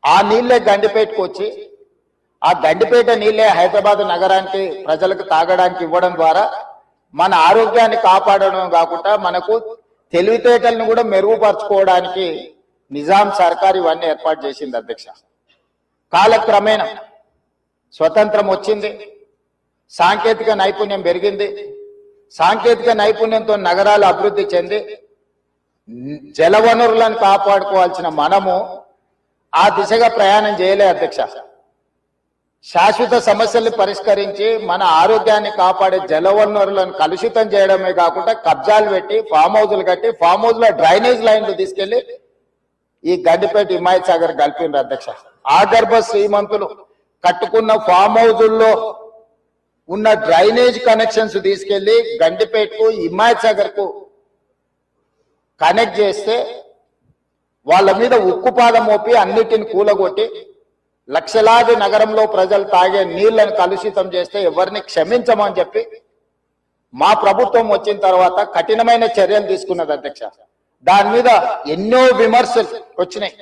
ఆ నీళ్లే గండిపేటకు వచ్చి ఆ గండిపేట నీళ్లే హైదరాబాద్ నగరానికి ప్రజలకు తాగడానికి ఇవ్వడం ద్వారా మన ఆరోగ్యాన్ని కాపాడడం కాకుండా మనకు తెలివితేటలను కూడా మెరుగుపరచుకోవడానికి నిజాం సర్కార్ ఇవన్నీ ఏర్పాటు చేసింది అధ్యక్ష. కాలక్రమేణా స్వతంత్రం వచ్చింది, సాంకేతిక నైపుణ్యం పెరిగింది, సాంకేతిక నైపుణ్యంతో నగరాలు అభివృద్ధి చెంది జలవనరులను కాపాడుకోవాల్సిన మనము ఆ దిశగా ప్రయాణం చేయలే అధ్యక్ష. శాశ్వత సమస్యల్ని పరిష్కరించి మన ఆరోగ్యాన్ని కాపాడే జలవనరులను కలుషితం చేయడమే కాకుండా కబ్జాలు పెట్టి ఫామ్ హౌజులు కట్టి ఫామ్ హౌస్ లో డ్రైనేజ్ లైన్లు తీసుకెళ్లి ఈ గండిపేట హిమాయత్ సాగర్ కలిపిండ్రు అధ్యక్ష. ఆగర్భ శ్రీమంతులు కట్టుకున్న ఫామ్ హౌజుల్లో ఉన్న డ్రైనేజ్ కనెక్షన్స్ తీసుకెళ్లి గండిపేటకు హిమాయత్ సాగర్ కు కనెక్ట్ చేస్తే వాళ్ళ మీద ఉక్కుపాదం మోపి అన్నిటిని కూలగొట్టి లక్షలాది నగరంలో ప్రజలు తాగే నీళ్లను కలుషితం చేస్తే ఎవరిని క్షమించమని చెప్పి మా ప్రభుత్వం వచ్చిన తర్వాత కఠినమైన చర్యలు తీసుకున్నది అధ్యక్ష. దాని మీద ఎన్నో విమర్శలు వచ్చినాయి.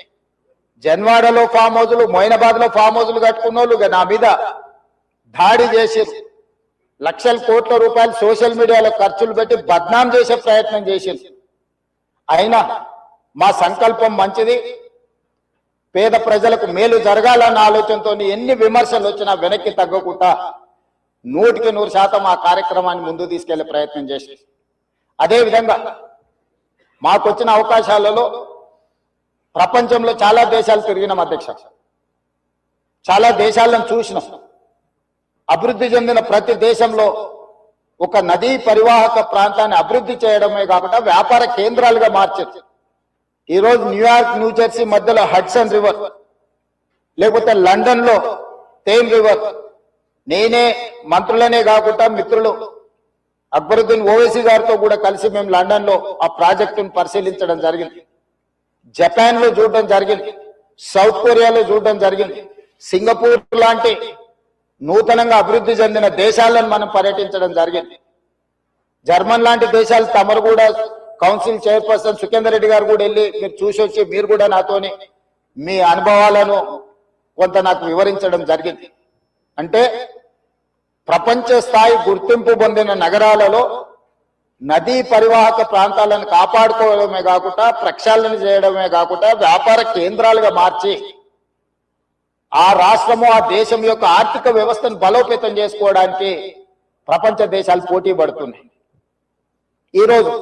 జన్వాడలో ఫామ్ హౌజులు, మొయినాబాద్ లో ఫామ్ హౌజులు కట్టుకున్న వాళ్ళు నా మీద దాడి చేసి లక్షల కోట్ల రూపాయలు సోషల్ మీడియాలో ఖర్చులు పెట్టి బద్నాం చేసే ప్రయత్నం చేసింది. అయినా మా సంకల్పం మంచిది, పేద ప్రజలకు మేలు జరగాలన్న ఆలోచనతో ఎన్ని విమర్శలు వచ్చినా వెనక్కి తగ్గకుండా 100% ఆ కార్యక్రమాన్ని ముందు తీసుకెళ్లే ప్రయత్నం చేసి అదేవిధంగా మాకొచ్చిన అవకాశాలలో ప్రపంచంలో చాలా దేశాలు తిరిగినాం అధ్యక్ష. చాలా దేశాలను చూసినాం. అభివృద్ధి చెందిన ప్రతి దేశంలో ఒక నదీ పరివాహక ప్రాంతాన్ని అభివృద్ధి చేయడమే కాకుండా వ్యాపార కేంద్రాలుగా మార్చారు. ఈరోజు న్యూయార్క్, న్యూజెర్సీ మధ్యలో హడ్సన్ రివర్, లేకపోతే లండన్ లో థేమ్ రివర్, నేనే మంత్రులనే కాకుండా మిత్రులు అక్బరుద్దీన్ ఓవైసీ గారితో కూడా కలిసి మేము లండన్ లో ఆ ప్రాజెక్టును పరిశీలించడం జరిగింది. జపాన్ లో చూడడం జరిగింది, సౌత్ కొరియాలో చూడడం జరిగింది, సింగపూర్ లాంటి నూతనంగా అభివృద్ధి చెందిన దేశాలను మనం పర్యటించడం జరిగింది. జర్మన్ లాంటి దేశాలు తమరు కూడా కౌన్సిల్ చైర్పర్సన్ సుఖేందర్ రెడ్డి గారు కూడా వెళ్ళి మీరు చూసి వచ్చి మీరు కూడా నాతోని మీ అనుభవాలను కొంత నాకు వివరించడం జరిగింది. అంటే ప్రపంచ స్థాయి గుర్తింపు పొందిన నగరాలలో నదీ పరివాహక ప్రాంతాలను కాపాడుకోవడమే కాకుండా ప్రక్షాళన చేయడమే కాకుండా వ్యాపార కేంద్రాలుగా మార్చి ఆ రాష్ట్రము, ఆ దేశం యొక్క ఆర్థిక వ్యవస్థను బలోపేతం చేసుకోవడానికి ప్రపంచ దేశాలు పోటీ పడుతున్నాయి. ఈరోజు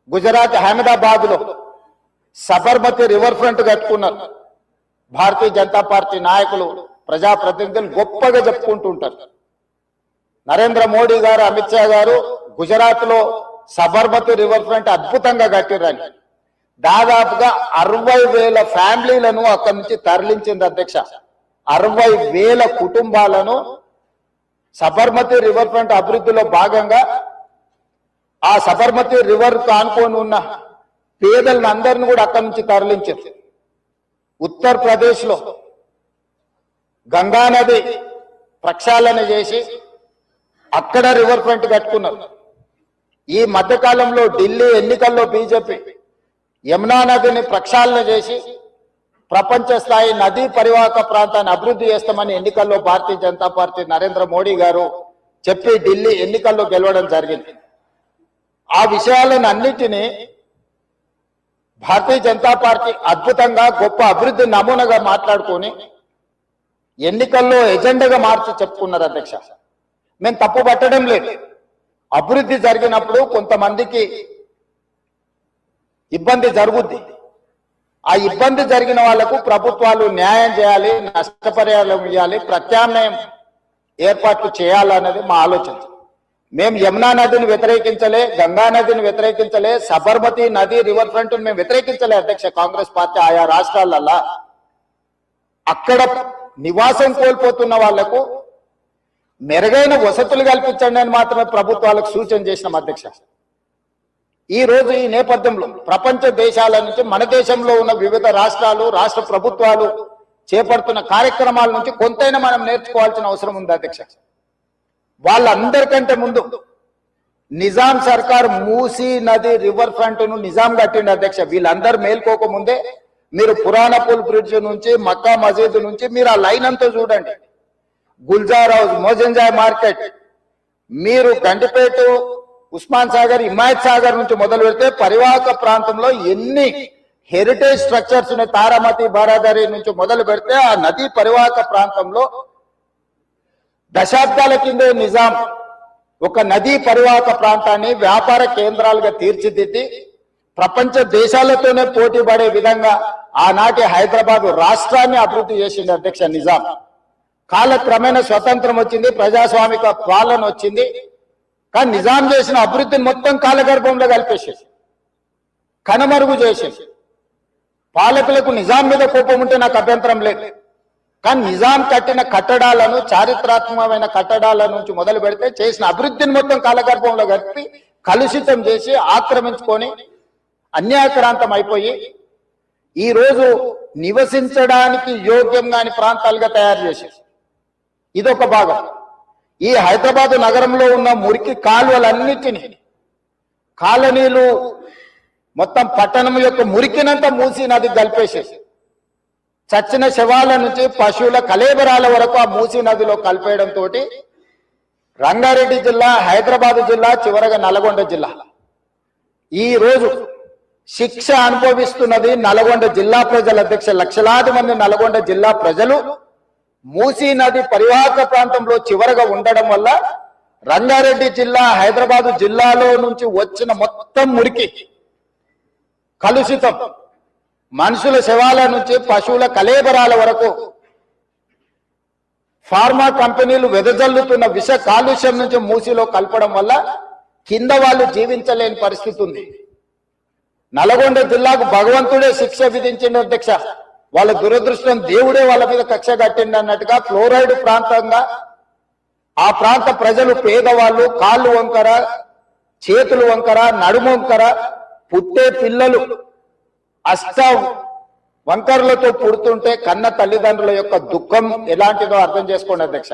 గుజరాత్ అహ్మదాబాద్ లో సబర్మతి రివర్ ఫ్రంట్ కట్టుకున్నారు. భారతీయ జనతా పార్టీ నాయకులు, ప్రజాప్రతినిధులు గొప్పగా చెప్పుకుంటుంటారు. నరేంద్ర మోడీ గారు, అమిత్ షా గారు గుజరాత్ లో సబర్మతి రివర్ ఫ్రంట్ అద్భుతంగా కట్టిర్రని దాదాపుగా 60,000 ఫ్యామిలీలను అక్కడి నుంచి తరలించింది అధ్యక్ష. 60,000 కుటుంబాలను సబర్మతి రివర్ ఫ్రంట్ అభివృద్ధిలో భాగంగా ఆ సబర్మతి రివర్ కానుకొని ఉన్న పేదలను అందరిని కూడా అక్కడి నుంచి తరలించింది. ఉత్తరప్రదేశ్ లో గంగా నది ప్రక్షాళన చేసి అక్కడ రివర్ ఫ్రంట్ కట్టుకున్నారు. ఈ మధ్యకాలంలో ఢిల్లీ ఎన్నికల్లో బీజేపీ యమునా నదిని ప్రక్షాళన చేసి ప్రపంచ స్థాయి నదీ పరివాహక ప్రాంతాన్ని అభివృద్ధి చేస్తామని ఎన్నికల్లో భారతీయ జనతా పార్టీ నరేంద్ర మోడీ గారు చెప్పి ఢిల్లీ ఎన్నికల్లో గెలవడం జరిగింది. ఆ విషయాలను అన్నిటినీ భారతీయ జనతా పార్టీ అద్భుతంగా గొప్ప అభివృద్ధి నమూనాగా మాట్లాడుకొని ఎన్నికల్లో ఎజెండాగా మార్చి చెప్పుకున్నారు అధ్యక్ష. మేము తప్పు పట్టడం లేదు. అభివృద్ధి జరిగినప్పుడు కొంతమందికి ఇబ్బంది జరుగుద్ది. ఆ ఇబ్బంది జరిగిన వాళ్లకు ప్రభుత్వాలు న్యాయం చేయాలి, నష్టపరిహారం ఇవ్వాలి, ప్రత్యామ్నాయం ఏర్పాట్లు చేయాలన్నది మా ఆలోచన. మేము యమునా నదిని వ్యతిరేకించలే, గంగా నదిని వ్యతిరేకించలే, సబర్మతి నది రివర్ ఫ్రంట్ మేము వ్యతిరేకించలే అధ్యక్ష. కాంగ్రెస్ పార్టీ ఆయా రాష్ట్రాలల్లా అక్కడ నివాసం కోల్పోతున్న వాళ్లకు మెరుగైన వసతులు కల్పించండి అని మాత్రమే ప్రభుత్వాలకు సూచన చేసినాం అధ్యక్ష. ఈ రోజు ఈ నేపథ్యంలో ప్రపంచ దేశాల నుంచి మన దేశంలో ఉన్న వివిధ రాష్ట్రాలు, రాష్ట్ర ప్రభుత్వాలు చేపడుతున్న కార్యక్రమాల నుంచి కొంతైనా మనం నేర్చుకోవాల్సిన అవసరం ఉంది అధ్యక్ష. వాళ్ళందరికంటే ముందు నిజాం సర్కార్ మూసీ నది రివర్ ఫ్రంట్ ను నిజాం కట్టిండి అధ్యక్ష. వీళ్ళందరూ మేల్కోక ముందే మీరు పురాణపూల్ బ్రిడ్జ్ నుంచి మక్కా మసీద్ నుంచి మీరు ఆ లైన్ అంతా చూడండి. గుల్జార్ హౌస్, మోజంజాయ్ మార్కెట్, మీరు గండిపేట, ఉస్మాన్ సాగర్, హిమాయత్ సాగర్ నుంచి మొదలు పెడితే పరివాహక ప్రాంతంలో ఎన్ని హెరిటేజ్ స్ట్రక్చర్స్ ఉన్నాయి. తారామతి, బారాదరి నుంచి మొదలు పెడితే ఆ నదీ పరివాహక ప్రాంతంలో దశాబ్దాల కిందే నిజాం ఒక నదీ పరివాహక ప్రాంతాన్ని వ్యాపార కేంద్రాలుగా తీర్చిదిద్ది ప్రపంచ దేశాలతోనే పోటీ పడే విధంగా ఆనాటి హైదరాబాద్ రాష్ట్రాన్ని అభివృద్ధి చేసింది అధ్యక్ష నిజాం. కాలక్రమేణా స్వతంత్రం వచ్చింది, ప్రజాస్వామిక పాలన వచ్చింది. కానీ నిజాం చేసిన అభివృద్ధిని మొత్తం కాలగర్భంలో కలిపేసేసి కనుమరుగు చేసేసి, పాలకులకు నిజాం మీద కోపం ఉంటే నాకు అభ్యంతరం లేదు, కానీ నిజాం కట్టిన కట్టడాలను, చారిత్రాత్మకమైన కట్టడాల నుంచి మొదలు పెడితే చేసిన అభివృద్ధిని మొత్తం కాలగర్భంలో కలిపి కలుషితం చేసి ఆక్రమించుకొని అన్యాయక్రాంతం అయిపోయి ఈ రోజు నివసించడానికి యోగ్యం కాని ప్రాంతాలుగా తయారు చేసేసి ఇదొక భాగం. ఈ హైదరాబాద్ నగరంలో ఉన్న మురికి కాలువలన్నిటినీ, కాలనీలు మొత్తం పట్టణం యొక్క మురికినంతా మూసీ నది కలిపేసేసి చచ్చిన శవాల నుంచి పశువుల కలేబరాల వరకు ఆ మూసీ నదిలో కలిపేయడంతో రంగారెడ్డి జిల్లా, హైదరాబాద్ జిల్లా, చివరగా నల్గొండ జిల్లా ఈ రోజు శిక్ష అనుభవిస్తున్నది నల్గొండ జిల్లా ప్రజల అధ్యక్ష. లక్షలాది మంది నల్గొండ జిల్లా ప్రజలు మూసీ నది పరివాహక ప్రాంతంలో చివరగా ఉండడం వల్ల రంగారెడ్డి జిల్లా, హైదరాబాదు జిల్లాలో నుంచి వచ్చిన మొత్తం మురికి కలుషితం, మనుషుల శవాల నుంచి పశువుల కలేబరాల వరకు ఫార్మా కంపెనీలు వెదజల్లుతున్న విష కాలుష్యం నుంచి మూసీలో కలపడం వల్ల కింద వాళ్ళు జీవించలేని పరిస్థితి ఉంది. నల్గొండ జిల్లాకు భగవంతుడే శిక్ష విధించిండు అధ్యక్ష. వాళ్ళ దురదృష్టం, దేవుడే వాళ్ళ మీద కక్ష కట్టిండు అన్నట్టుగా ఫ్లోరైడ్ ప్రాంతంగా ఆ ప్రాంత ప్రజలు పేదవాళ్ళు కాళ్ళు వంకర, చేతులు వంకర, నడుము వంకర, పుట్టే పిల్లలు అష్ట వంకరలతో పుడుతుంటే కన్న తల్లిదండ్రుల యొక్క దుఃఖం ఎలాంటిదో అర్థం చేసుకోండి అధ్యక్ష.